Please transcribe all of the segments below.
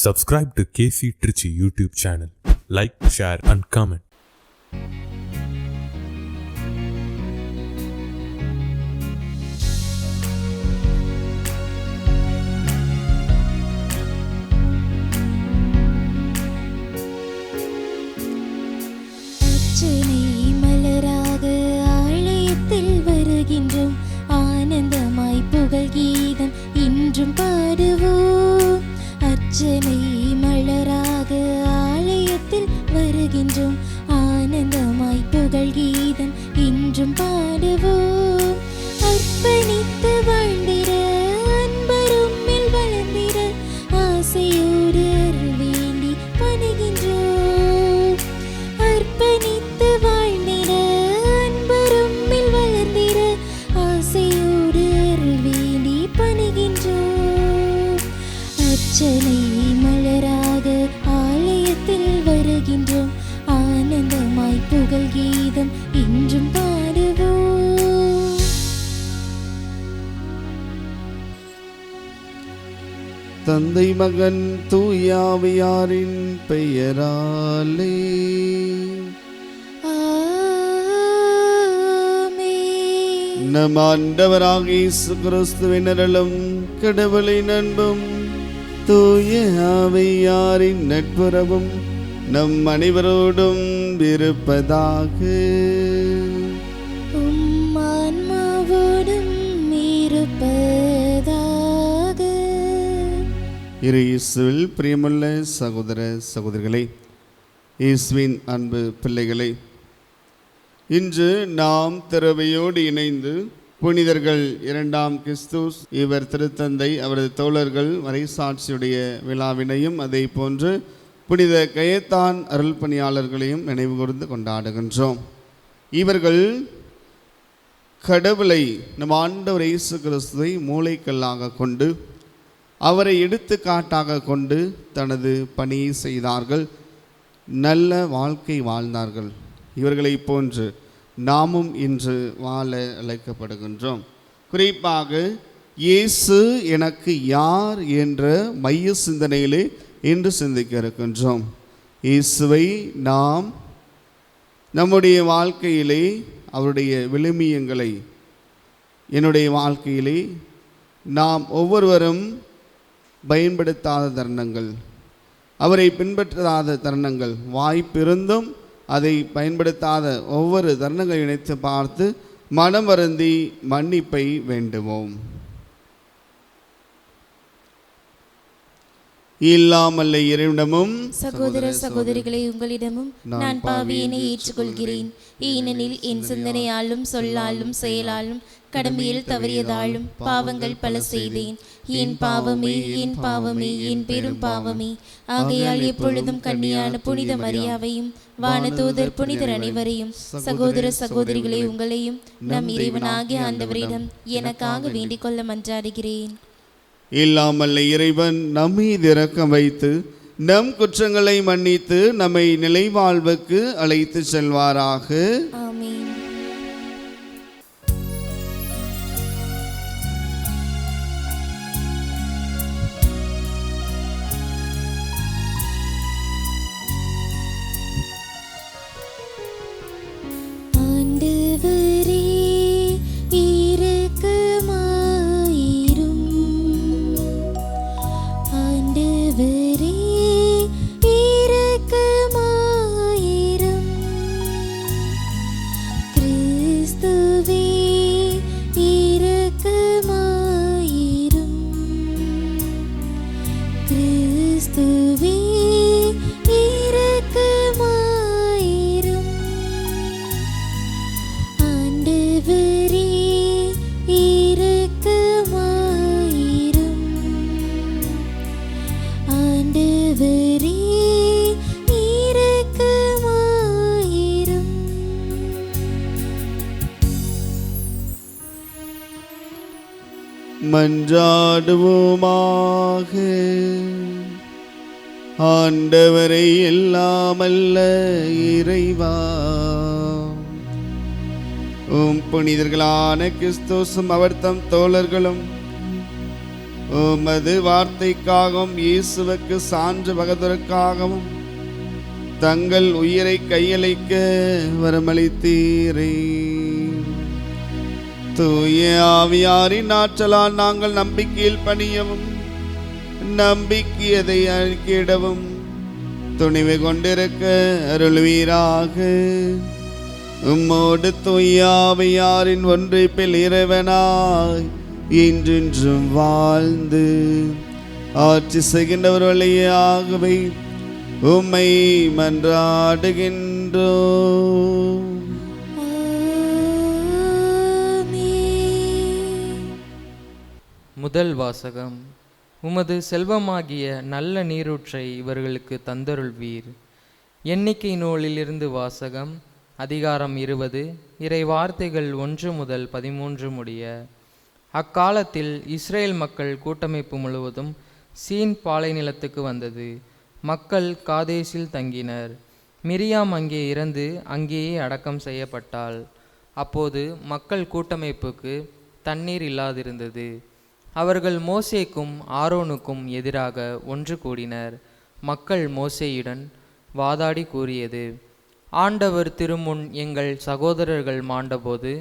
Subscribe to KC Trichy YouTube channel. Like, share and comment. மலராக ஆலயத்தில் வருகின்றோம், ஆனந்தமாய் புகழ் கீதம் இன்றும் பாடுவோம். அர்ச்சனை மலராக ஆலயத்தில் வருகின்றோம், ஆனந்தமாய் புகழ் கீதம் இன்றும் பாடுவோம். அர்ப்பணித்து வாழ்ந்திட அன்பரும்மில் வளர்ந்திட ஆசையோடு அருள் வேண்டி பணிகின்றோம். அர்ப்பணித்து வாழ்ந்திட அன்பரும்மில் வளர்ந்திட ஆசையோடு அருள் வேண்டி பணிகின்றோம். அர்ச்சனை மலராக ஆலயத்தில் வருகின்றோம், ஆனந்தமாய் புகழ் கீதம் இன்றும் பாடுவோம். தந்தை மகன் தூயாவியாரின் பெயராலே ஆமென். நம் ஆண்டவராக இயேசு கிறிஸ்துவின் அருளும் கடவுளின் அன்பும் தூய ஆவியாரின் நட்புறவும் நம் அனைவரோடும் இருப்பதாக. உம் ஆன்மாவோடும் இருப்பதாக. இயேசுவில் பிரியமுள்ள சகோதர சகோதரிகளே, இயேசுவின் அன்பு பிள்ளைகளே, இன்று நாம் திறவையோடு இணைந்து புனிதர்கள் 2ஆம் கிறிஸ்துஸ், இவர் திருத்தந்தை, அவரது தோழர்கள் மறைசாட்சியுடைய விழாவினையும் அதே போன்று புனித கயத்தான் அருள் பணியாளர்களையும் நினைவு கூர்ந்து கொண்டாடுகின்றோம். இவர்கள் கடவுளை, நம் ஆண்டவர் இயேசு கிறிஸ்துவை மூளைக்கல்லாக கொண்டு அவரை எடுத்துக்காட்டாக கொண்டு தனது பணியை செய்தார்கள், நல்ல வாழ்க்கை வாழ்ந்தார்கள். இவர்களை போன்று நாமும் இன்று வாழ அழைக்கப்படுகின்றோம். குறிப்பாக இயேசு எனக்கு யார் என்ற மைய சிந்தனையிலே இன்று சிந்திக்க இருக்கின்றோம். இயேசுவை நாம் நம்முடைய வாழ்க்கையிலே, அவருடைய விழுமியங்களை என்னுடைய வாழ்க்கையிலே நாம் ஒவ்வொருவரும் பயன்படுத்தாத தருணங்கள், அவரை பின்பற்றாத தருணங்கள், வாய்ப்பிருந்தும் அதை பயன்படுத்தாத ஒவ்வொரு தருணங்களை நினைத்து பார்த்து மனம் வருந்தி மன்னிப்பை வேண்டுவோம். இல்லாமல்ல இறைவனிடமும் சகோதர சகோதரிகளை உங்களிடமும் நான் பாவியினை ஏற்றுக்கொள்கிறேன். ஏனெனில் என் சிந்தனையாலும் சொல்லாலும் செயலாலும் கடமையில் தவறியதாலும் பாவங்கள் பல செய்தேன். என் பாவமே, என் பாவமே, என் பெரும் பாவமே. ஆகையால் எப்பொழுதும் கன்னியான புனித மரியாவையும் வானதூதர் புனிதர் அனைவரையும் சகோதர சகோதரிகளை உங்களையும் நம் இறைவனாகிய ஆண்டவரிடம் எனக்காக வேண்டிக் கொள்ள மன்றாடுகிறேன். இல்லாமல்ல இறைவன் நம்மீது இரக்கம் வைத்து நம் குற்றங்களை மன்னித்து நம்மை நிலைவாழ்வுக்கு அழைத்து செல்வாராக. ஆமென். ஆண்டவரே இரக்கமாயிரும், ஆண்டவரே இரக்கமாயிரும். கிறிஸ்துவே இரக்கமாயிரும், கிறிஸ்துவே இரக்கமாயிரும். ஆண்டவரே இரக்கமாயிரும், ஆண்டவரே இரக்கமாயிரும். மன்றாடுவோமாக. ஆண்டவரை எல்லாமல்ல இறைவா, புனிதர்களான கிறிஸ்தோசும் அவர் தம் தோழர்களும் உமது வார்த்தைக்காகவும் இயேசுவுக்கு சான்று பகதற்காகவும் தங்கள் உயிரை கையளிக்க வரமளித்தீரே. தூய ஆவியாரின் ஆற்றலால் நாங்கள் நம்பிக்கையில் பணியவும் நம்பிக்கையதை அழிக்கிடவும் துணிவு கொண்டிருக்க அருள்வீராக. உம்மோடு தூய ஆவியாரின் ஒன்றிப்பில் இறைவனாய் இன்றென்றும் வாழ்ந்து ஆட்சி செய்கின்றவர் வழியாகவே உம்மை மன்றாடுகின்றோம். முதல் வாசகம். உமது செல்வமாகிய நல்ல நீரூற்றை இவர்களுக்கு தந்தருள்வீர். எண்ணிக்கை நூலிலிருந்து வாசகம். அதிகாரம் 20, இறை வார்த்தைகள் 1 முதல் 13 முடிய. அக்காலத்தில் இஸ்ரேல் மக்கள் கூட்டமைப்பு முழுவதும் சீன் பாலை நிலத்துக்கு வந்தது. மக்கள் காதேசில் தங்கினர். மிரியாம் அங்கே இறந்து அங்கேயே அடக்கம் செய்யப்பட்டாள். அப்போது மக்கள் கூட்டமைப்புக்கு தண்ணீர் இல்லாதிருந்தது. அவர்கள் மோசேக்கும் ஆரோனுக்கும் எதிராக ஒன்று கூடினர். மக்கள் மோசேயுடன் வாதாடி கூறியது: ஆண்டவர் திருமுன் எங்கள் சகோதரர்கள் மாண்டபோது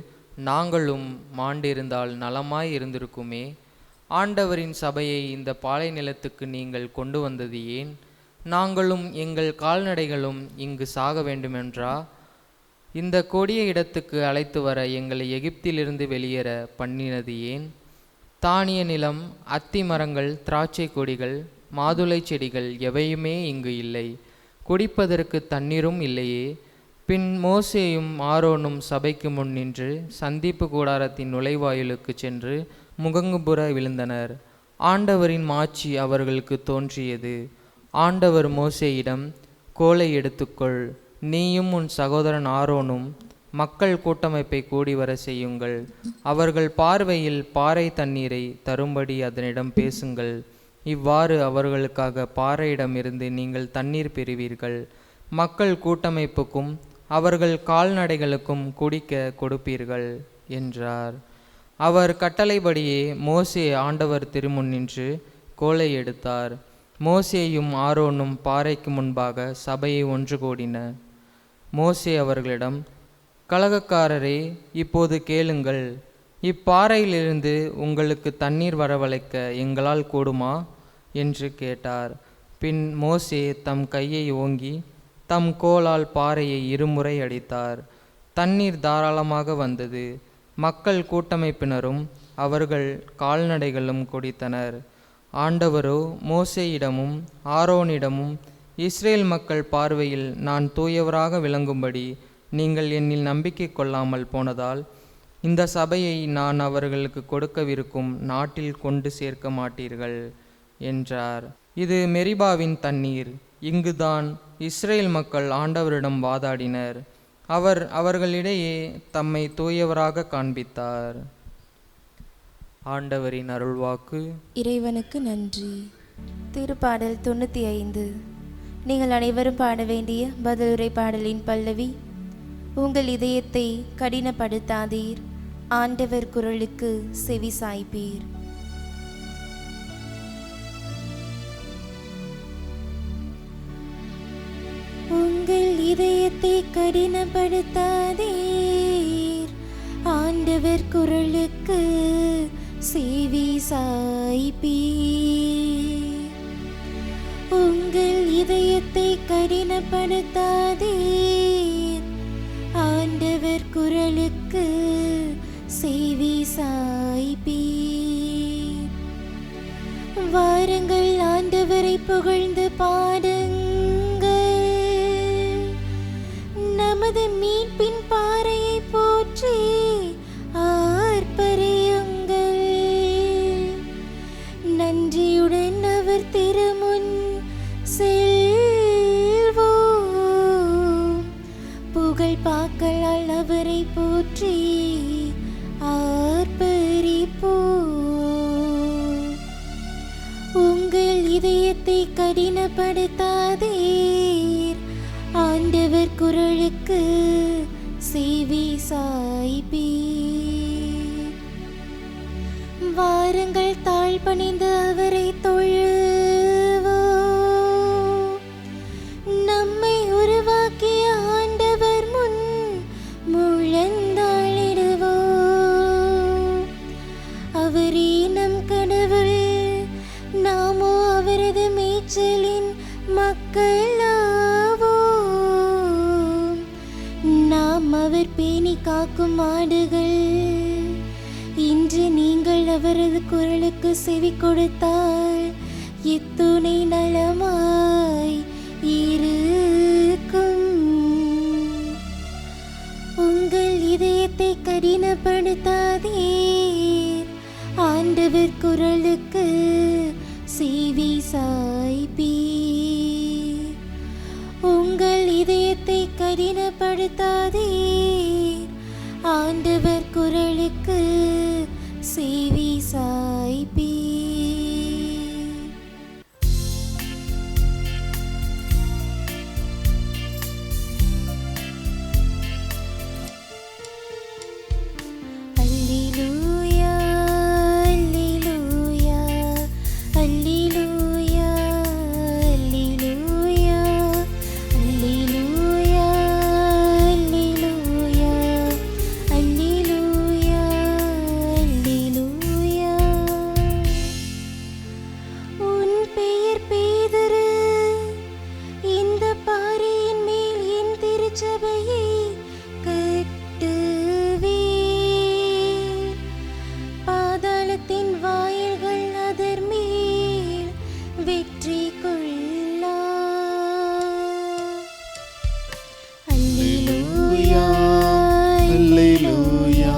நாங்களும் மாண்டிருந்தால் நலமாய் இருந்திருக்குமே. ஆண்டவரின் சபையை இந்த பாலை நிலத்துக்கு நீங்கள் கொண்டு வந்தது ஏன்? நாங்களும் எங்கள் கால்நடைகளும் இங்கு சாக வேண்டுமென்றா? இந்த கொடிய இடத்துக்கு அழைத்து வர எங்களை எகிப்திலிருந்து வெளியேற பண்ணினது ஏன்? தானிய நிலம், அத்தி மரங்கள், திராட்சை கொடிகள், மாதுளை செடிகள் எவையுமே இங்கு இல்லை. குடிப்பதற்கு தண்ணீரும் இல்லையே. பின் மோசேயும் ஆரோனும் சபைக்கு முன் நின்று சந்திப்பு கூடாரத்தின் நுழைவாயிலுக்கு சென்று முகங்குப்புற விழுந்தனர். ஆண்டவரின் மாட்சி அவர்களுக்கு தோன்றியது. ஆண்டவர் மோசேயிடம், கோலை எடுத்துக்கொள், நீயும் உன் சகோதரன் ஆரோனும் மக்கள் கூட்டமைப்பை கூடி வர செய்யுங்கள். அவர்கள் பார்வையில் பாறை தண்ணீரை தரும்படி அதனிடம் பேசுங்கள். இவ்வாறு அவர்களுக்காக பாறையிடமிருந்து நீங்கள் தண்ணீர் பெறுவீர்கள். மக்கள் கூட்டமைப்புக்கும் அவர்கள் கால்நடைகளுக்கும் குடிக்க கொடுப்பீர்கள் என்றார். அவர் கட்டளைப்படியே மோசே ஆண்டவர் திருமுன் நின்று கோலை எடுத்தார். மோசேயும் ஆரோனும் பாறைக்கு முன்பாக சபையை ஒன்று கூடினர். மோசே அவர்களிடம், கலகக்காரரே, இப்போது கேளுங்கள். இப்பாறையிலிருந்து உங்களுக்கு தண்ணீர் வரவழைக்க எங்களால் கூடுமா என்று கேட்டார். பின் மோசே தம் கையை ஓங்கி தம் கோலால் பாறையை இருமுறை அடித்தார். தண்ணீர் தாராளமாக வந்தது. மக்கள் கூட்டமைப்பினரும் அவர்கள் கால்நடைகளும் குடித்தனர். ஆண்டவரோ மோசேயிடமும் ஆரோனிடமும், இஸ்ரேல் மக்கள் பார்வையில் நான் தூயவராக விளங்கும்படி நீங்கள் என்னில் நம்பிக்கை கொள்ளாமல் போனதால் இந்த சபையை நான் அவர்களுக்கு கொடுக்கவிருக்கும் நாட்டில் கொண்டு சேர்க்க மாட்டீர்கள் என்றார். இது மெரிபாவின் தண்ணீர். இங்குதான் இஸ்ரேல் மக்கள் ஆண்டவரிடம் வாதாடினர். அவர் அவர்களிடையே தம்மை தூயவராக காண்பித்தார். ஆண்டவரின் அருள்வாக்கு. இறைவனுக்கு நன்றி. திருப்பாடல் 95. நீங்கள் அனைவரும் பாட வேண்டிய பதிலுரை பாடலின் பல்லவி. உங்கள் இதயத்தை கடினப்படுத்தாதீர், ஆண்டவர் குரலுக்கு செவி சாய்ப்பீர். உங்கள் இதயத்தை கடினப்படுத்தாதீர், ஆண்டவர் குரலுக்கு செவி சாய்ப்பீர். உங்கள் இதயத்தை கடினப்படுத்தாதீர், ஆண்டவர் குரலுக்கு செவி சாய்ப்பீர். வாருங்கள், ஆண்டவரை புகழ்ந்து பாடுங்கள். நமது மீட்பின் பாறையை போற்றி ஆர்ப்பரியுங்கள். நன்றியுடன் அவர் திருமுன் செல்வோம். புகழ் பாக்களால் அவரை போற்றி ஆர்ப்பரிப்போம். உங்கள் இதயத்தை கடினப்படுத்தாதீர், ஆண்டவர் குரலுக்கு செவி சாய்ப்பீர். வாருங்கள் தாழ் பணிந்து அவரை தொழுவோம். நம்மை உருவாக்கிய ஆண்டவர் முன் முழந்தாளிடுவோம். அவரே நம் கடவுள், நாமோ அவரது மேய்ச்சலின் மக்களாவோம். நாம் அவர் பேணி காக்கும் ஆடுகள். இன்று நீங்கள் அவரது குரலுக்கு செவி கொடுத்தால் எத்துணை நலமாய் இருக்கும். உங்கள் இதயத்தை கடினப்படுத்தாதீர், ஆண்டவர் குரலுக்கு செவி சாய்ப்பீர். உங்கள் இதயத்தை கடினப்படுத்தாதீர், ஆண்டவர் குரலுக்கு செவி சாய்ப்பீர். அல்லேலூயா, அல்லேலூயா, அல்லேலூயா, அல்லேலூயா, அல்லேலூயா, அல்லேலூயா, அல்லேலூயா. உன் பெயர் பேதுரு, இந்த பாறையின் மேல் என் திருச்சபையை கட்டுவேன். பாதாளத்தின் வாயில்கள் அதர் மேல் வெற்றி கொள்ளா. அல்லேலூயா, அல்லேலூயா,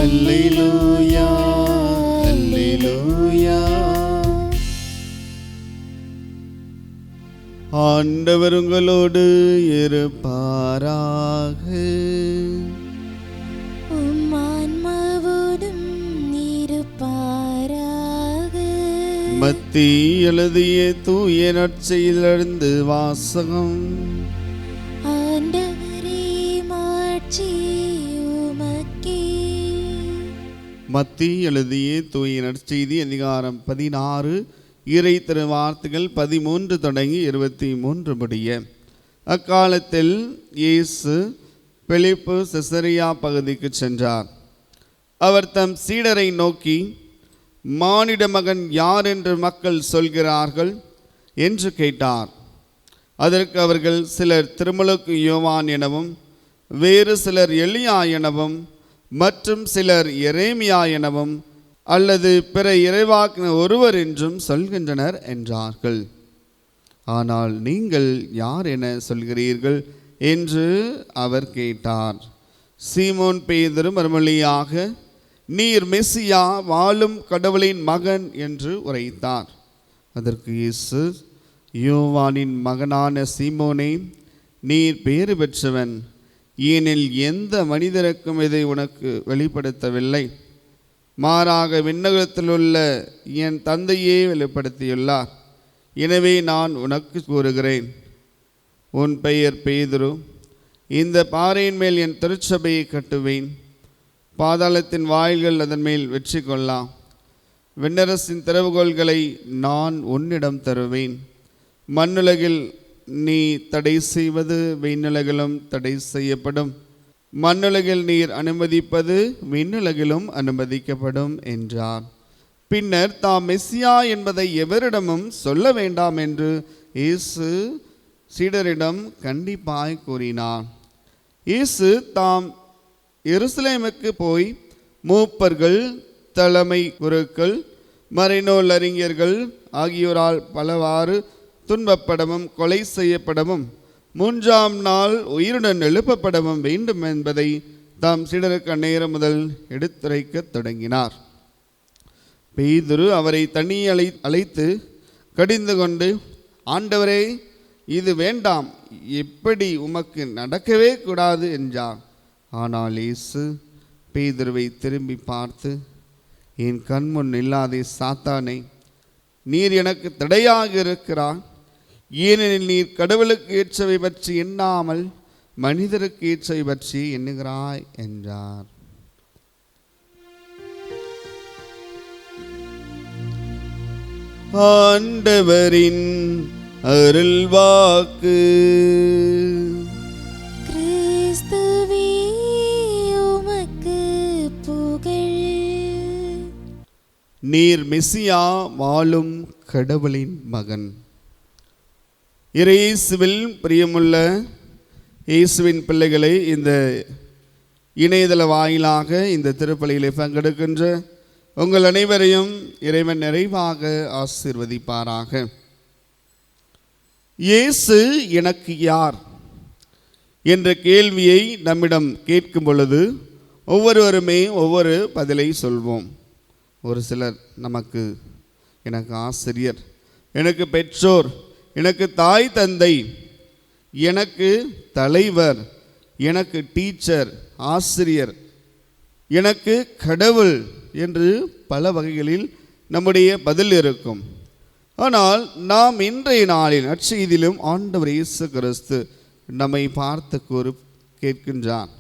அல்லேலூயா, அல்லேலூயா. ஆண்டவர் உங்களோடு இருப்பாராக. உம் ஆன்மாவோடும் இருப்பாராக. மத்திய எழுதிய தூய நற்செய்தியிலிருந்து வாசகம். ஆண்டவரே, மாட்சி உமக்கே. மத்திய எழுதிய தூய நற்செய்தி அதிகாரம் 16 இறை திருவார்த்தைகள் 13 தொடங்கி 23 முடிய. அக்காலத்தில் இயேசு பிலிப்பு செசரியா பகுதிக்கு சென்றார். அவர் தம் சீடரை நோக்கி, மானிட மகன் யார் என்று மக்கள் சொல்கிறார்கள் என்று கேட்டார். அதற்கு அவர்கள், சிலர் திருமுழுக்கு யோவான் எனவும், வேறு சிலர் எலியா எனவும், மற்றும் சிலர் எரேமியா எனவும், அல்லது பிற இறைவாக்கினர் ஒருவர் என்றும் சொல்கின்றனர் என்றார்கள். ஆனால் நீங்கள் யார் என சொல்கிறீர்கள் என்று அவர் கேட்டார். சீமோன் பேதுரு மறுமொழியாக, நீர் மெசியா, வாழும் கடவுளின் மகன் என்று உரைத்தார். அதற்கு இயேசு, யோவானின் மகனான சீமோனே, நீர் பேறு பெற்றவன், ஏனெனில் எந்த மனிதருக்கும் இதை உனக்கு வெளிப்படுத்தவில்லை, மாறாக விண்ணகத்தில் உள்ள என் தந்தையே வெளிப்படுத்தியுள்ளார். எனவே நான் உனக்கு கூறுகிறேன், உன் பெயர் பேதுரு, இந்த பாறையின் மேல் என் திருச்சபையை கட்டுவேன், பாதாளத்தின் வாயில்கள் அதன் மேல் வெற்றி கொள்ளலாம். விண்ணரசின் திறவுகோல்களை நான் உன்னிடம் தருவேன். மண்ணுலகில் நீ தடை செய்வது விண்ணுலகிலும் தடை செய்யப்படும், மண்ணுலகில் நீர் அனுமதிப்பது விண்ணுலகிலும் அனுமதிக்கப்படும் என்றார். பின்னர் தாம் மெசியா என்பதை எவரிடமும் சொல்ல வேண்டாம் என்று இயேசு சீடரிடம் கண்டிப்பாய் கூறினார். இயேசு தாம் எருசலேமுக்கு போய் மூப்பர்கள், தலைமை குருக்கள், மறைநூல் அறிஞர்கள் ஆகியோரால் பலவாறு துன்பப்படவும் கொலை செய்யப்படவும் 3ஆம் நாள் உயிருடன் எழுப்பப்படவும் வேண்டும் என்பதை தாம் சீடருக்கு அந்நேரம் முதல் எடுத்துரைக்கத் தொடங்கினார். பேதுரு அவரை தனியே அழைத்து கடிந்து கொண்டு, ஆண்டவரே, இது வேண்டாம், எப்படி உமக்கு நடக்கவே கூடாது என்றார். ஆனால் இயேசு பேதுருவை திரும்பி பார்த்து, என் கண்முன் இல்லாதே சாத்தானே, நீர் எனக்கு தடையாக இருக்கிறாய், ஏனெனில் நீர் கடவுளுக்கு ஏற்றவை பற்றி எண்ணாமல் மனிதருக்கு ஏற்றவை பற்றி எண்ணுகிறாய் என்றார். ஆண்டவரின் அருள்வாக்கு. கிறிஸ்துவே உமக்கு புகழ். நீர் மெசியா, வாழும் கடவுளின் மகன். இயேசுவில் பிரியமுள்ள இயேசுவின் பிள்ளைகளை, இந்த இணையதள வாயிலாக இந்த திருப்பலியிலே பங்கெடுக்கின்ற உங்கள் அனைவரையும் இறைவன் நிறைவாக ஆசீர்வதிப்பாராக. இயேசு எனக்கு யார் என்ற கேள்வியை நம்மிடம் கேட்கும் பொழுது ஒவ்வொருவருமே ஒவ்வொரு பதிலை சொல்வோம். ஒரு சிலர் நமக்கு எனக்கு ஆசிரியர், எனக்கு பெற்றோர், எனக்கு தாய் தந்தை, எனக்கு தலைவர், எனக்கு டீச்சர் ஆசிரியர், எனக்கு கடவுள் என்று பல வகைகளில் நம்முடைய பதில் இருக்கும். ஆனால் நாம் இன்றைய நாளில் நற்செய்தியிலும் ஆண்டவர் இயேசு கிறிஸ்து நம்மை பார்த்து கேட்கின்றார்.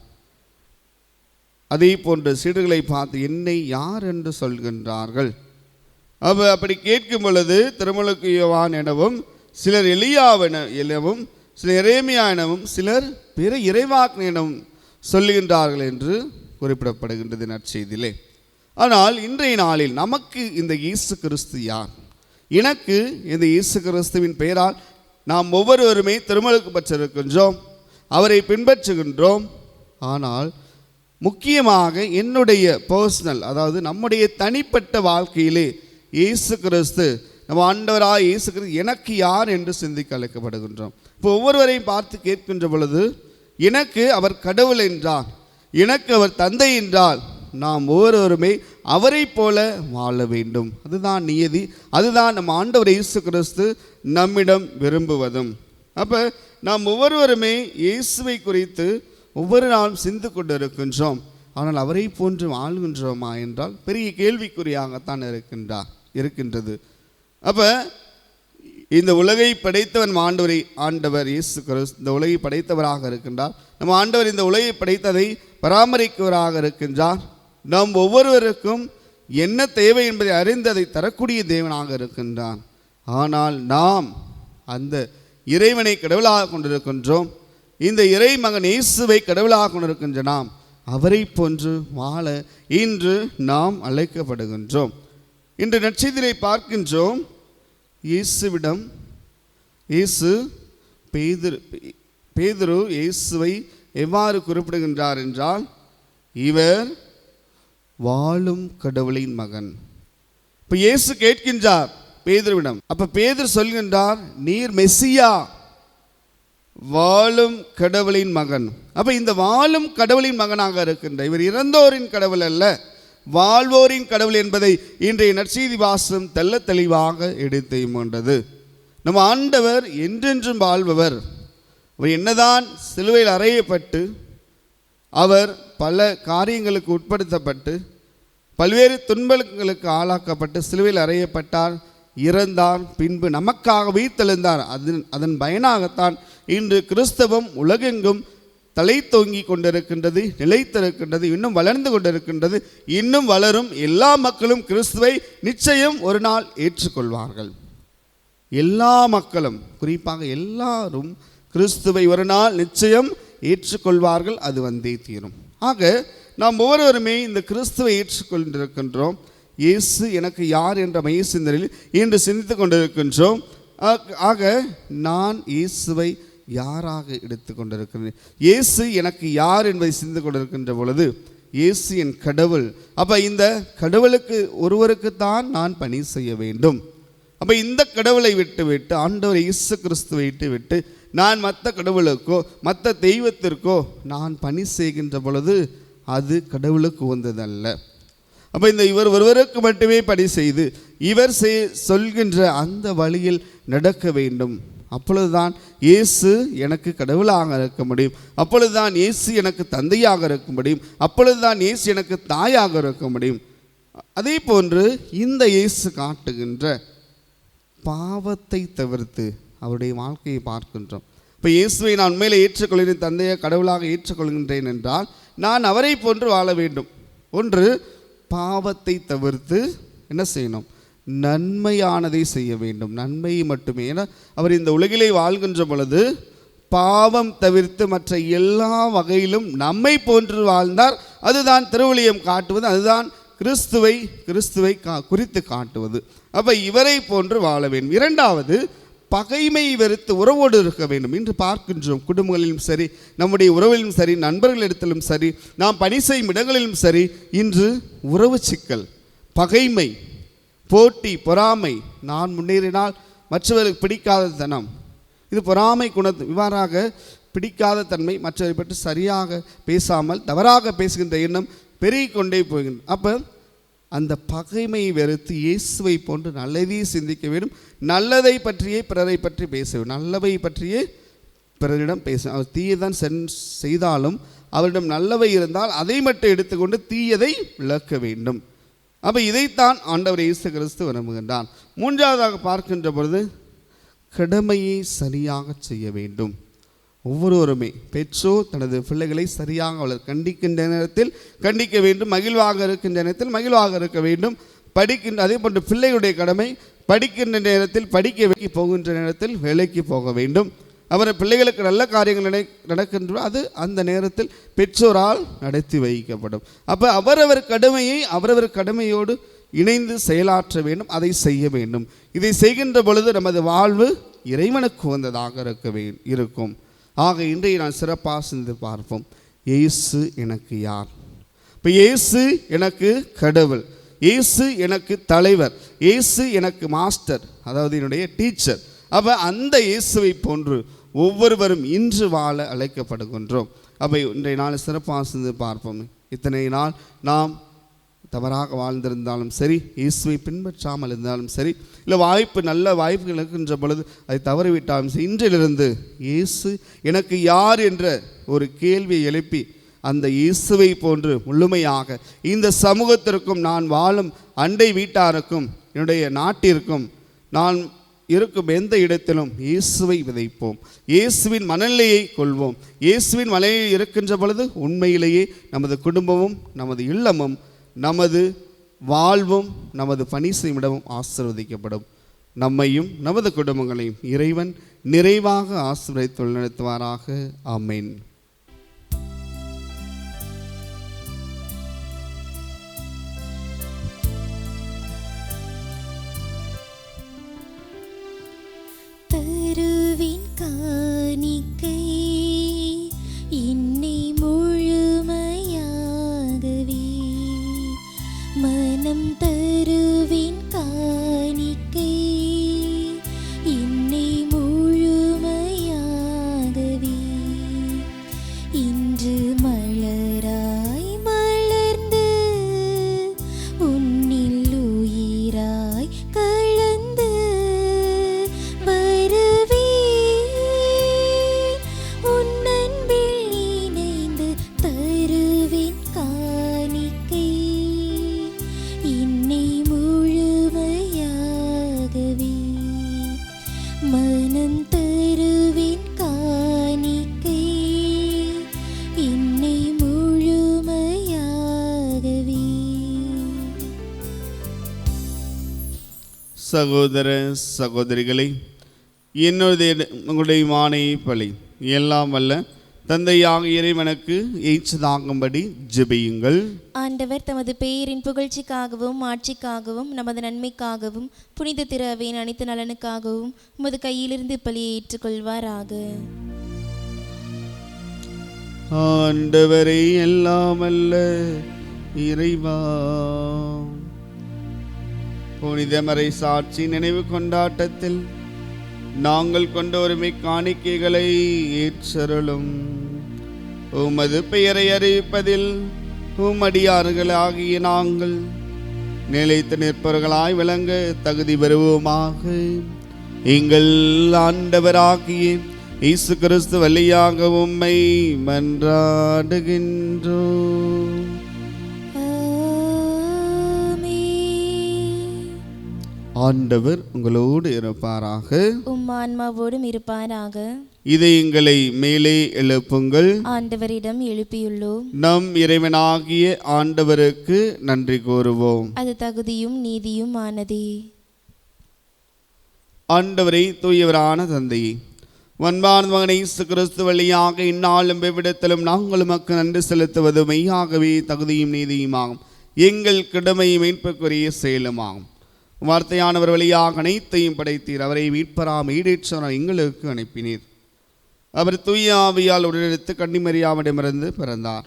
அதே போன்ற சீடர்களை பார்த்து என்னை யார் என்று சொல்கின்றார்கள். அப்படி கேட்கும் பொழுது திருமுழுக்கு யோவான் எனவும், சிலர் எலியாவெனவும், சிலர் எரேமியா எனவும், சிலர் பிற இறைவாக்கினர் எனவும் சொல்லுகின்றார்கள் என்று குறிப்பிடப்படுகின்றது நற்செய்தியிலே. ஆனால் இன்றைய நாளில் நமக்கு இந்த இயேசு கிறிஸ்து யார்? எனக்கு இந்த இயேசு கிறிஸ்துவின் பெயரால் நாம் ஒவ்வொருவருமே திருமுழுக்கு பெற்றிருக்கின்றோம், அவரை பின்பற்றுகின்றோம். ஆனால் முக்கியமாக என்னுடைய பர்சனல், அதாவது நம்முடைய தனிப்பட்ட வாழ்க்கையிலே இயேசு கிறிஸ்து, நம்ம ஆண்டவராக இயேசு கிறிஸ்து எனக்கு யார் என்று சிந்திக்க அழைக்கப்படுகின்றோம். இப்போ ஒவ்வொருவரையும் பார்த்து கேட்கின்ற பொழுது எனக்கு அவர் கடவுள் என்றால், எனக்கு அவர் தந்தை என்றால், நாம் ஒவ்வொருவருமே அவரை போல வாழ வேண்டும். அதுதான் நியதி, அதுதான் நம்ம ஆண்டவர் இயேசு கிறிஸ்து நம்மிடம் விரும்புவதும். அப்போ நாம் ஒவ்வொருவருமே இயேசுவை குறித்து ஒவ்வொரு நாளும் சிந்து கொண்டு இருக்கின்றோம். ஆனால் அவரை போன்று வாழ்கின்றோமா என்றால் பெரிய கேள்விக்குறியாகத்தான் இருக்கின்றது. அப்போ இந்த உலகை படைத்தவன் ஆண்டவர் இயேசு கிறிஸ்து இந்த உலகை படைத்தவராக இருக்கின்றார். நம்ம ஆண்டவர் இந்த உலகை படைத்ததை பராமரிப்பவராக இருக்கின்றார். நாம் ஒவ்வொருவருக்கும் என்ன தேவை என்பதை அறிந்து அதை தரக்கூடிய தேவனாக இருக்கின்றான். ஆனால் நாம் அந்த இறைவனை கடவுளாக கொண்டிருக்கின்றோம். இந்த இறை மகன் இயேசுவை கடவுளாக கொண்டிருக்கின்ற நாம் அவரை போன்று வாழ இன்று நாம் அழைக்கப்படுகின்றோம். இன்று நற்செய்தியை பார்க்கின்றோம். இயேசுவிடம் பேதுரு இயேசுவை எவ்வாறு குறிப்பிடுகின்றார் என்றால், இவர் வாழும் கடவுளின் மகன். இப்போ இயேசு கேட்கின்றார் பேதுருவிடம். அப்ப பேதுரு சொல்கின்றார், நீர் மெசியா, வாழும் கடவுளின் மகன். அப்ப இந்த வாழும் கடவுளின் மகனாக இருக்கின்ற இவர் இறந்தோரின் கடவுள் அல்ல, வாழ்வோரின் கடவுள் என்பதை இன்றைய நற்செய்தி வாசகம் தெள்ள தெளிவாக எடுத்துக்கொண்டது. நம்ம ஆண்டவர் என்றென்றும் வாழ்பவர். அவர் என்னதான் சிலுவையில் அறையப்பட்டு அவர் பல காரியங்களுக்கு உட்படுத்தப்பட்டு பல்வேறு துன்பங்களுக்கு ஆளாக்கப்பட்டு சிலுவையில் அறையப்பட்டார், இறந்தார், பின்பு நமக்காக உயிர்த்தெழுந்தார். அதன் பயனாகத்தான் இன்று கிறிஸ்தவம் உலகெங்கும் தலை தொங்கி கொண்டிருக்கின்றது, நிலைத்திருக்கின்றது, இன்னும் வளர்ந்து கொண்டிருக்கின்றது, இன்னும் வளரும். எல்லா மக்களும் கிறிஸ்துவை நிச்சயம் ஒரு நாள் ஏற்றுக்கொள்வார்கள். எல்லா மக்களும், குறிப்பாக எல்லாரும் கிறிஸ்துவை ஒரு நாள் நிச்சயம் ஏற்றுக்கொள்வார்கள். அது வந்தே தீரும். ஆக நாம் ஒவ்வொருவருமே இந்த கிறிஸ்துவை ஏற்றுக்கொண்டிருக்கின்றோம். இயேசு எனக்கு யார் என்ற மைய சிந்தனையில் இன்று சிந்தித்து கொண்டிருக்கின்றோம். ஆக நான் இயேசுவை யாராக எடுத்துக்கொண்டிருக்கிறேன்? இயேசு எனக்கு யார் என்பதை சிந்து கொண்டிருக்கின்ற பொழுது இயேசு என் கடவுள். அப்போ இந்த கடவுளுக்கு ஒருவருக்குத்தான் நான் பணி செய்ய வேண்டும். அப்போ இந்த கடவுளை விட்டு ஆண்டவர் இயேசு கிறிஸ்துவை விட்டு நான் மற்ற கடவுளுக்கோ மற்ற தெய்வத்திற்கோ நான் பணி செய்கின்ற பொழுது அது கடவுளுக்கு உகந்ததல்ல. அப்போ இந்த இவர் ஒருவருக்கு மட்டுமே பணி செய்து இவர் சொல்கின்ற அந்த வழியில் நடக்க வேண்டும். அப்பொழுதுதான் இயேசு எனக்கு கடவுளாக இருக்க முடியும். அப்பொழுதுதான் இயேசு எனக்கு தந்தையாக இருக்க முடியும். அப்பொழுதுதான் இயேசு எனக்கு தாயாக இருக்க முடியும். அதே போன்று இந்த இயேசு காட்டுகின்ற பாவத்தை தவிர்த்து அவருடைய வாழ்க்கையை பார்க்கின்றோம். இப்போ இயேசுவை நான் உண்மையிலே ஏற்றுக்கொள்கிறேன், தந்தையை கடவுளாக ஏற்றுக்கொள்கின்றேன் என்றால் நான் அவரை போன்று வாழ வேண்டும். ஒன்று, பாவத்தை தவிர்த்து என்ன செய்யணும்? நன்மையானதை செய்ய வேண்டும், நன்மையை மட்டுமே. ஏன்னா அவர் இந்த உலகிலே வாழ்கின்ற பொழுது பாவம் தவிர்த்து மற்ற எல்லா வகையிலும் நம்மை போன்று வாழ்ந்தார். அதுதான் திருவிழியம் காட்டுவது, அதுதான் கிறிஸ்துவை குறித்து காட்டுவது. அப்போ இவரை போன்று வாழ வேண்டும். இரண்டாவது, பகைமை வெறுத்து உறவோடு இருக்க வேண்டும். இன்று பார்க்கின்றோம், குடும்பங்களிலும் சரி, நம்முடைய உறவிலும் சரி, நண்பர்களிடத்திலும் சரி, நாம் பணி செய்யும் இடங்களிலும் சரி, இன்று உறவு சிக்கல், பகைமை, போட்டி, பொறாமை, நான் முன்னேறினால் மற்றவர்களுக்கு பிடிக்காத தனம், இது பொறாமை இவ்வாறாக பிடிக்காத தன்மை, மற்றவரை பற்றி சரியாக பேசாமல் தவறாக பேசுகின்ற எண்ணம் பெருகிக்கொண்டே போகின்றது. அப்போ அந்த பகைமையை வெறுத்து இயேசுவை போன்று நல்லதை சிந்திக்க வேண்டும். நல்லதை பற்றியே பிறரை பற்றி பேச வேண்டும். நல்லவை பற்றியே பிறரிடம் பேச. அவர் தீயதான் செய்தாலும் அவரிடம் நல்லவை இருந்தால் அதை மட்டும் எடுத்துக்கொண்டு தீயதை விளக்க வேண்டும். அப்போ இதைத்தான் ஆண்டவர் இயேசு கிறிஸ்து விரும்புகின்றார். மூன்றாவதாக பார்க்கின்ற பொழுது கடமையை சரியாக செய்ய வேண்டும். ஒவ்வொருவருமே பெற்றோர் தனது பிள்ளைகளை சரியாக அவள் கண்டிக்கின்ற நேரத்தில் கண்டிக்க வேண்டும், மகிழ்வாக இருக்கின்ற நேரத்தில் மகிழ்வாக இருக்க வேண்டும். அதே போன்று பிள்ளைகளுடைய கடமை படிக்கின்ற நேரத்தில் படிக்க போகின்ற நேரத்தில் வேலைக்கு போக வேண்டும். அவர் பிள்ளைகளுக்கு நல்ல காரியங்கள் நடக்கின்ற அது அந்த நேரத்தில் பெற்றோரால் நடத்தி வைக்கப்படும். அப்போ அவரவர் கடமையை அவரவர் கடமையோடு இணைந்து செயலாற்ற வேண்டும், அதை செய்ய வேண்டும். இதை செய்கின்ற பொழுது நமது வாழ்வு இறைவனுக்கு உகந்ததாக இருக்கும். ஆக இன்றைய நான் சிறப்பாக சிந்தித்து பார்ப்போம், இயேசு எனக்கு யார்? இப்போ இயேசு எனக்கு கடவுள், இயேசு எனக்கு தலைவர், இயேசு எனக்கு மாஸ்டர், அதாவது என்னுடைய டீச்சர். அப்போ அந்த இயேசுவை போன்று ஒவ்வொருவரும் இன்று வாழ அழைக்கப்படுகின்றோம். அப்போ இன்றைய நாள் சிறப்பாக சிந்தித்து பார்ப்போம். இத்தனை நாள் நாம் தவறாக வாழ்ந்திருந்தாலும் சரி, இயேசுவை பின்பற்றாமல் இருந்தாலும் சரி, இல்லை நல்ல வாய்ப்புகள் இருக்கின்ற பொழுது அதை தவறிவிட்டாலும் சரி, இன்றிலிருந்து இயேசு எனக்கு யார் என்ற ஒரு கேள்வியை எழுப்பி அந்த இயேசுவை போன்று முழுமையாக இந்த சமூகத்திற்கும், நான் வாழும் அண்டை வீட்டாருக்கும், என்னுடைய நாட்டிற்கும், நான் இருக்கும் எந்த இடத்திலும் இயேசுவை விதைப்போம், இயேசுவின் மனநிலையை கொள்வோம். இயேசுவின் மனநிலையில் இருக்கின்ற பொழுது உண்மையிலேயே நமது குடும்பமும், நமது இல்லமும், நமது வாழ்வும், நமது பணி செய்யும் இடமும் ஆசீர்வதிக்கப்படும். நம்மையும் நமது குடும்பங்களையும் இறைவன் நிறைவாக ஆசீர்வதித்து நடத்துவாராக. ஆமென். தருவின் காணிக்கை என்னை முழுமையாகவே, மனம் தருவின் காணிக்கை என்னை முழுமையாகவே, இன்று மலராய் மலர்ந்து உன்னில் உயிராய் கலந்து வருவேன், உன் அன்பில் இணைந்து தருவின் காணிக்கை என்னை முழுமையாகவே, மனம் தருவின் காணிக்கை என்னை முழுமையாகவே. சகோதர சகோதரிகளை, உங்களுடைய மானையை பழி எல்லாம் வல்ல தந்தையாக இறைவனுக்கு ஏற்றதாகும்படி ஜெபியுங்கள். ஆண்டவர் தமது பெயரின் புகழ்ச்சிக்காகவும் ஆட்சிக்காகவும் நமது நன்மைக்காகவும் புனித திரு அவையின் அனைத்து நலனுக்காகவும் உமது கையிலிருந்து பலியை ஏற்றுக்கொள்வாராக. ஆண்டவரை எல்லாம் வல்ல இறைவா, புனித மறை சாட்சி நினைவு கொண்டாட்டத்தில் நாங்கள் கொண்ட ஒருமை காணிக்கைகளை ஏற்றருளும். உமது பெயரை அறிவிப்பதில் உம்மடியார்களாகிய நாங்கள் நிலைத்து நிற்பவர்களாய் விளங்க தகுதி பெறுவோமாக. எங்கள் ஆண்டவராகிய இயேசு கிறிஸ்து வழியாக உம்மை மன்றாடுகின்றோம். ஆண்டவர் உங்களோடு இருப்பாராக, உம் ஆன்மாவோடும் இருப்பாராக. இதை எங்களை மேலே எழுப்புங்கள். ஆண்டவரிடம் எழுப்பியுள்ளோம். நம் இறைவனாகிய ஆண்டவருக்கு நன்றி கூறுவோம். அது தகுதியும் நீதியும் ஆனதே. ஆண்டவரை தூயவரான தந்தையே, அன்பான மகனை இயேசு கிறிஸ்து வழியாக இந்நாளும் வெவ்விடத்திலும் நாங்கள் உமக்கு நன்றி செலுத்துவது மெய்யாகவே தகுதியும் நீதியுமாகும், எங்கள் கடமை மீட்புக்குரிய செயலுமாகும். வார்த்தையானவர் வழியாக அனைத்தையும் படைத்தீர். அவரை மீட்பராம் ஈடேற்றவராக எங்களுக்கு அனுப்பினீர். அவர் தூய ஆவியால் உடனெடுத்து கன்னிமரியாவிடமிருந்து பிறந்தார்.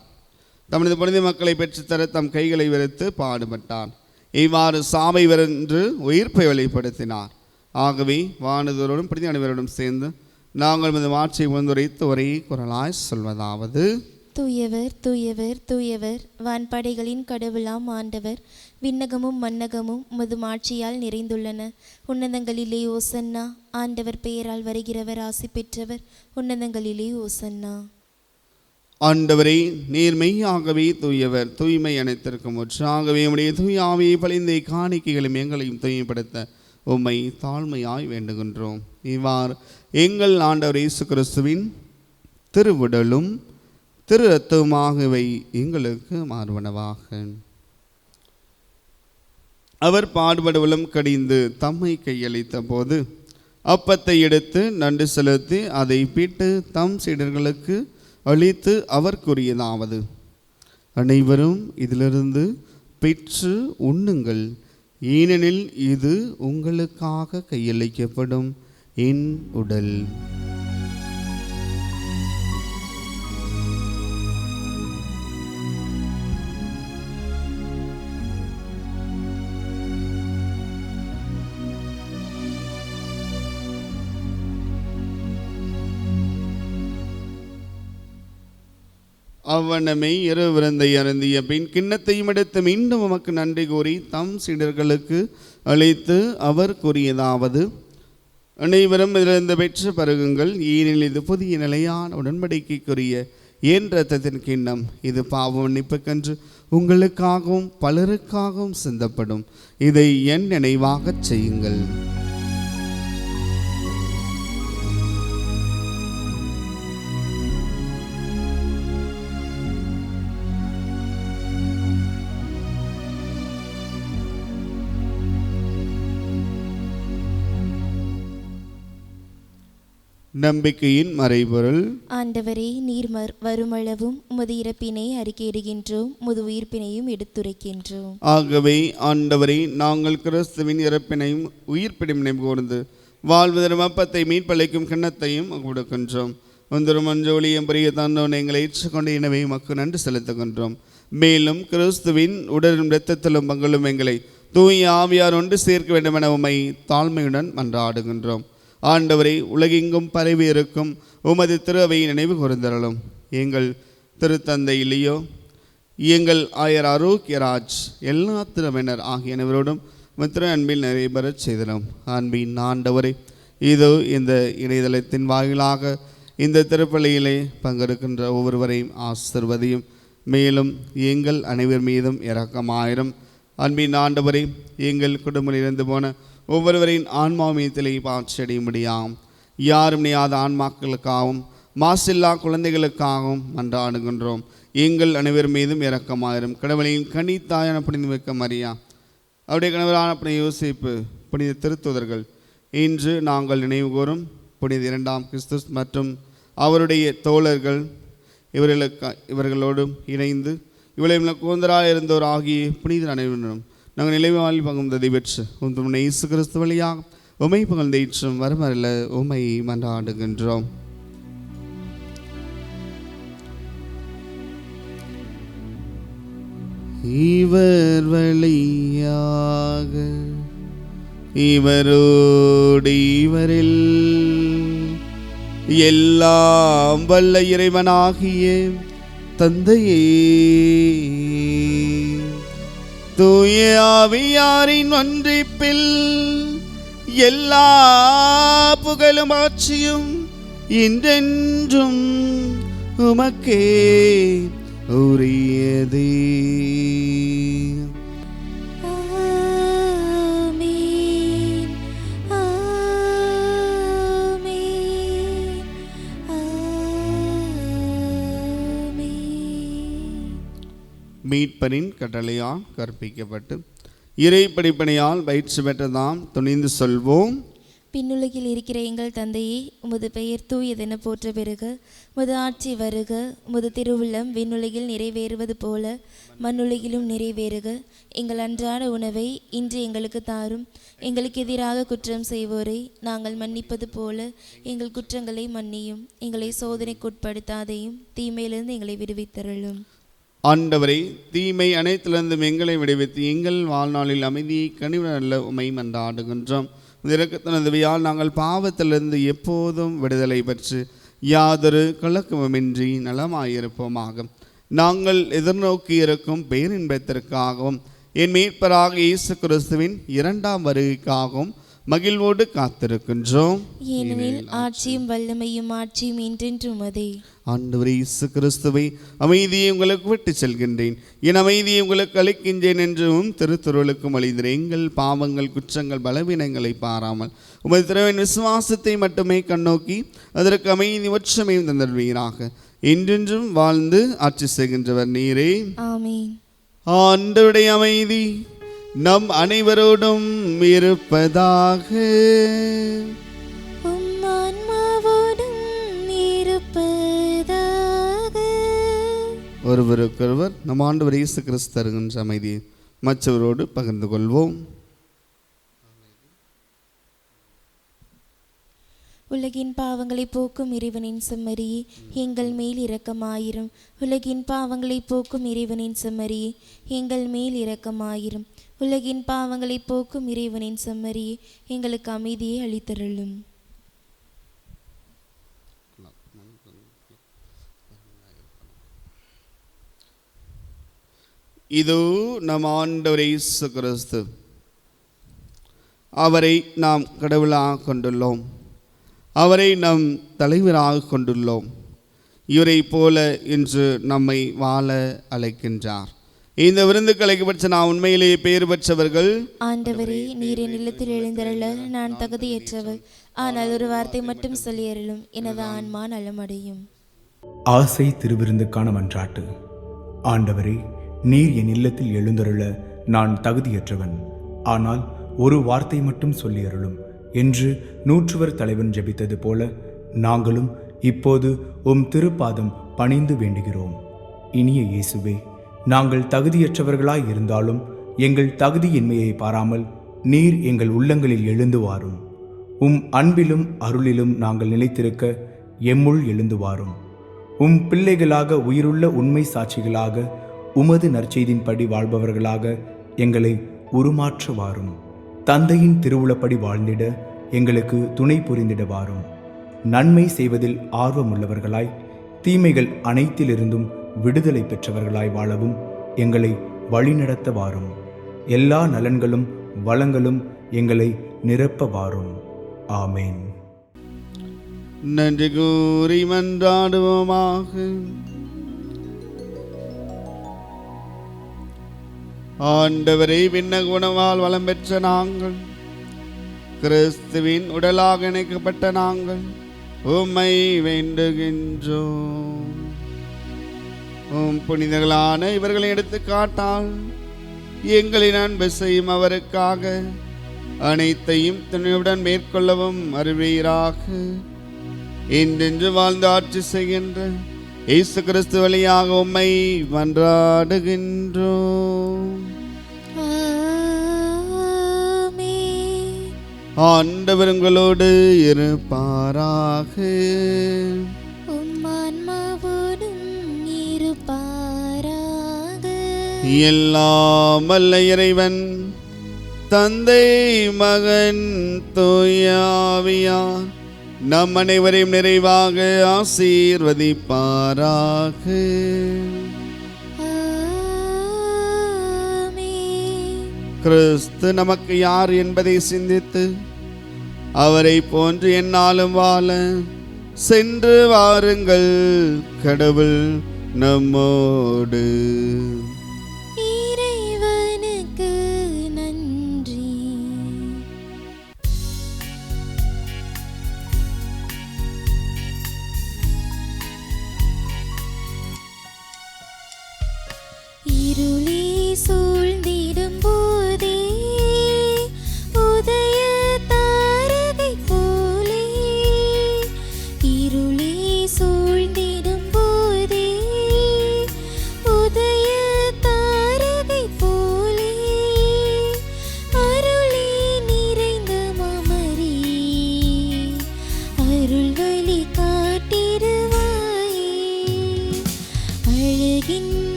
தமது புனித மக்களை பெற்றுத்தர தம் கைகளை வெறுத்து பாடுபட்டார். இவ்வாறு சாவை வென்று உயிர்ப்பை வெளிப்படுத்தினார். ஆகவே வானதோரோடும் புனித அனைவரோடும் சேர்ந்து நாங்கள் நமது மாட்சியை முன்துரைத்து ஒரே குரலாய் சொல்வதாவது: தூயவர் தூயவர் தூயவர், வான்படைகளின் கடவுளாம் ஆண்டவர். விண்ணகமும் மன்னகமும் உமது மாட்சியால் நிறைந்துள்ளன. உன்னதங்களிலே ஓசன்னா. ஆண்டவர் பெயரால் வருகிறவர் ஆசி பெற்றவர். உன்னதங்களிலே ஓசன்னா. ஆண்டவரே, நீர் மெய்யாகவே தூயவர், தூய்மை அனைத்திற்கும் ஒன்றாகவே உடைய தூய ஆவியை பழிந்த காணிக்கைகளும் எங்களையும் தூய்மைப்படுத்த உம்மை தாழ்மையாய் வேண்டுகின்றோம். இவ்வாறு எங்கள் ஆண்டவர் இயேசு கிறிஸ்துவின் திருவுடலும் திரு ரத்தமாகவை எங்களுக்கு மாறுவனவாக. அவர் பாடுபடுவலும் கடிந்து தம்மை கையளித்த போது அப்பத்தை எடுத்து நன்றி செலுத்தி அதை பிட்டு தம் சீடர்களுக்கு அளித்து அவர் கூறியதாவது: அனைவரும் இதிலிருந்து பெற்று உண்ணுங்கள், ஏனெனில் இது உங்களுக்காக கையளிக்கப்படும் என் உடல். அவ்வண்ணமே இரு விருந்தை அருந்திய பின் கிண்ணத்தையும் எடுத்து மீண்டும் உமக்கு நன்றி கூறி தம் சீடர்களுக்கு அளித்து அவர் கூறியதாவது: அனைவரும் இதிலிருந்து பெற்று பருகுங்கள், ஏனெனில் இது புதிய நிலையான உடன்படிக்கைக்குரிய என் இரத்தத்தின் கிண்ணம். இது பாவ மன்னிப்புக்கென்று உங்களுக்காகவும் பலருக்காகவும் சிந்தப்படும். இதை என் நினைவாகச் செய்யுங்கள். நம்பிக்கையின் மறைபொருள். ஆண்டவரே, நீர் வருமளவும் உமது இறப்பினை அறிக்கையிடுகின்றோம், உமது உயிர்ப்பினையும் எடுத்துரைக்கின்றோம். ஆகவே ஆண்டவரே, நாங்கள் கிறிஸ்துவின் இறப்பினையும் உயிர்ப்பினையும் நினைவு கூர்ந்து வாழ்வதற்கு அப்பத்தை மீட்பளிக்கும் கிண்ணத்தையும் கொடுக்கின்றோம். ஒன்றும் ஒன்றொழியும் பெரிய தந்தோன் எங்களை ஏற்றுக்கொண்டு எனவே மக்கு நன்றி செலுத்துகின்றோம். மேலும் கிறிஸ்துவின் உடலும் இரத்தத்திலும் பங்களும் எங்களை தூய ஆவியார் ஒன்று சேர்க்க வேண்டும் என உம்மை தாழ்மையுடன் மன்றாடுகின்றோம். ஆண்டவரை, உலகெங்கும் பரவி இருக்கும் உமது திருவையை நினைவு கூர்ந்தருளும். எங்கள் திருத்தந்தை லியோ, எங்கள் ஆயர் ஆரோக்கியராஜ், எல்லா திருவினர் ஆகிய அனைவரோடும் மித்திர அன்பில் நிறைவேறச் செய்தலும். அன்பின் ஆண்டவரை, இதோ இந்த இணையதளத்தின் வாயிலாக இந்த திருப்பலியிலே பங்கெடுக்கின்ற ஒவ்வொருவரையும் ஆசிர்வதியும். மேலும் எங்கள் அனைவர் மீதும் இரக்கமாயிரும். அன்பின் ஆண்டவரை, எங்கள் குடும்பத்தில் இருந்து போன ஒவ்வொருவரின் ஆன்மா மீதத்திலே பாய்ச்சடைய முடியாம். யாரும் நீயாத ஆன்மாக்களுக்காகவும் மாசில்லா குழந்தைகளுக்காகவும் மன்றாடுகின்றோம். எங்கள் அனைவர் மீதும் இரக்கமாயிரும். கடவுளின் கனித்தாயான புனித மிக்க மரியா, அவருடைய கணவரான புனித யோசிப்பு, புனித திருத்துதர்கள், இன்று நாங்கள் நினைவுகூரும் புனித 2ஆம் கிறிஸ்துஸ் மற்றும் அவருடைய தோழர்கள், இவர்களோடு இணைந்து இவளை கூந்தராக இருந்தோர் ஆகிய புனித அனைவரும் நாங்கள் நிலைவாழ்வில் பங்குந்ததை பெற்று உம் இயேசு கிறிஸ்து வழியாக உமை பகழ்ந்தேற்றும் வரமல்ல உமை மன்றாடுகின்றோம். இவர் வழியாக இவரோடு இவரில் எல்லாம் வல்ல இறைவனாகிய தந்தையே, தூய ஆவியாரின் ஒன்றிப்பில் எல்லா புகழும் ஆட்சியும் இன்றென்றும் உமக்கே உரியதே. மீட்பரின் கட்டளையால் கற்பிக்கப்பட்டு இறை படிப்பனையால் பயிற்சி பெற்றதாம் துணிந்து சொல்வோம்: பின்னுலகில் இருக்கிற எங்கள் தந்தையே, உமது பெயர் தூயதென போற்ற பெறுக. உமது ஆட்சி வருக. உமது திருவுள்ளம் விண்ணுலகில் நிறைவேறுவது போல மண்ணுலகிலும் நிறைவேறுக. எங்கள் அன்றாட உணவை இன்று எங்களுக்கு தாரும். எங்களுக்கு எதிராக குற்றம் செய்வோரை நாங்கள் மன்னிப்பது போல எங்கள் குற்றங்களை மன்னியும். எங்களை சோதனைக்குட்படுத்தாதையும் தீமையிலிருந்து எங்களை விடுவித்தருளும். ஆண்டவரே, தீமை அனைத்திலிருந்தும் எங்களை விடுவித்து எங்கள் வாழ்நாளில் அமைதியை கனிவுடன் நல்ல உமை மன்றாடுகின்றோம். இரக்கத்தினதுவையால் நாங்கள் பாவத்திலிருந்து எப்போதும் விடுதலை பெற்று யாதொரு கலக்கமுமின்றி நலமாயிருப்போமாக. நாங்கள் எதிர்நோக்கி இருக்கும் பேரின்பத்திற்காகவும் என் மீட்பராக இயேசு கிறிஸ்துவின் 2ஆம் வருகைக்காகவும் மகிழ்வோடு காத்திருக்கின்றோம். ஏனெனில் ஆட்சியும் வல்லமையும் ஆட்சியும் என்றென்றும் உமதே. ஆண்டவரே இயேசு கிறிஸ்துவை, அமைதியை உங்களுக்கு விட்டு செல்கின்றேன், என் அமைதியை உங்களுக்கு அளிக்கின்றேன் என்றும் திருத்துருளுக்கும் அளித்தேன். எங்கள் பாவங்கள், குற்றங்கள், பலவீனங்களை பாராமல் உமது திறவின் விசுவாசத்தை மட்டுமே கண்ணோக்கி அதற்கு அமைதி ஒற்றுமையும் தந்தல்வீராக. என்றென்றும் வாழ்ந்து ஆட்சி செய்கின்றவர் நீரே. ஆமென். ஆண்டவருடைய அமைதி நம் அனைவரோடும் இருப்பதாக. ஒருவருக்கொருவர் நம் ஆண்டவர் இயேசு கிறிஸ்து தருகின்ற அமைதியை மற்றவரோடு பகிர்ந்து கொள்வோம். உலகின் பாவங்களை போக்கும் இறைவனின் செம்மறியே, எங்கள் மேல் இரக்கமாயிரும். உலகின் பாவங்களை போக்கும் இறைவனின் செம்மறியே, எங்கள் மேல் இரக்கமாயிரும். உலகின் பாவங்களை போக்கும் இறைவனின் செம்மறியே, எங்களுக்கு அமைதியை அளித்தருளும். இதோ நம் ஆண்டவர் இயேசு கிறிஸ்து, அவரை நாம் கடவுளாக கொண்டுள்ளோம், அவரை நம் தலைவராக கொண்டுள்ளோம். இவரை போல இன்று நம்மை வாழ அழைக்கின்றார். இந்த விருந்துக்கு அழைக்கப்பட்ட நான் உண்மையிலேயே பெயர் பெற்றவர்கள். ஆண்டவரே, நீர் என் இல்லத்தில் எழுந்தருள நான் தகுதியற்றவர். ஆனால் ஒரு வார்த்தை மட்டும் சொல்லியருளும், எனது ஆன்மா நலமடையும். ஆசை திருவிருந்துக்கான மன்றாட்டு. ஆண்டவரே, நீர் என் இல்லத்தில் எழுந்தருள நான் தகுதியற்றவன். ஆனால் ஒரு வார்த்தை மட்டும் சொல்லியருளும் என்று 100 தலைவன் ஜெபித்தது போல நாங்களும் இப்போது உம் திருப்பாதம் பணிந்து வேண்டுகிறோம். இனிய இயேசுவே, நாங்கள் தகுதியற்றவர்களாய் இருந்தாலும் எங்கள் தகுதியின்மையை பாராமல் நீர் எங்கள் உள்ளங்களில் எழுந்து வாரும். உம் அன்பிலும் அருளிலும் நாங்கள் நிலைத்திருக்க எம்முள் எழுந்து வாரும். உம் பிள்ளைகளாக, உயிருள்ள உண்மை சாட்சிகளாக, உமது நற்செய்தின்படி வாழ்பவர்களாக எங்களை உருமாற்ற வாரும். தந்தையின் திருவுளப்படி வாழ்ந்திட எங்களுக்கு துணை புரிந்திட வாரும். நன்மை செய்வதில் ஆர்வமுள்ளவர்களாய், தீமைகள் அனைத்திலிருந்தும் விடுதலை பெற்றவர்களாய் வாழவும் எங்களை வழிநடத்த வாரும். எல்லா நலன்களும் வளங்களும் எங்களை நிரப்ப வாரும். ஆமேன். நன்றி கூறி மன்றாடுவோமாக. ஆண்டவரே, விண்ணக உணவால் வளம் பெற்ற நாங்கள், கிறிஸ்துவின் உடலாக இணைக்கப்பட்ட நாங்கள் உம்மை வேண்டுகின்றோம். உம் புனிதர்களான இவர்களை எடுத்து காட்டால் எங்களின் அன்பு செய்யும் அவருக்காக அனைத்தையும் துணிவுடன் மேற்கொள்ளவும் அருள்வீராக. என்றென்று வாழ்ந்து ஆட்சி செய்கின்ற இயேசு கிறிஸ்து வழியாக உம்மை மன்றாடுகின்றோம். ஆண்டவர் உங்களோடு இருப்பாராக. எல்லாம் வல்ல இறைவன் தந்தை, மகன், தூய ஆவியார் நம் அனைவரையும் நிறைவாக ஆசீர்வதிப்பாராக. கிறிஸ்து நமக்கு யார் என்பதை சிந்தித்து அவரை போன்று எந்நாளும் வாழ சென்று வாருங்கள். கடவுள் நம்மோடு. இறைவனுக்கு நன்றி. இருளி சூழ்ந்திடும் போதே உதய தாரகை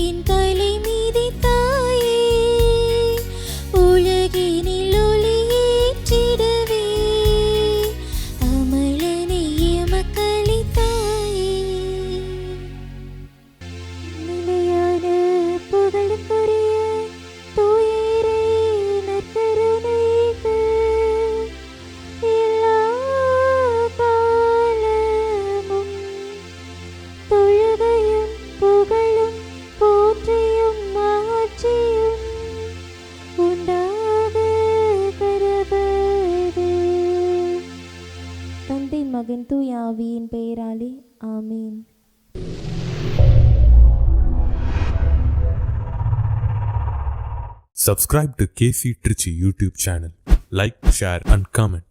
என் தலை மீதி தாயே, உலகினில் ஒளியேற்றிடவே அமலனை எமக்களித்தாயே. நிலையான புகழுக்குரிய தூயரே நற்கருணைக்கு எல்லா காலமும் தொழுகையும் புகழும் போற்றியும் மாட்சியும் உண்டாக கடவது. தந்தை மகன் தூய ஆவியின் பெயராலே ஆமீன். Subscribe to KC Trichy YouTube channel. Like, share and comment.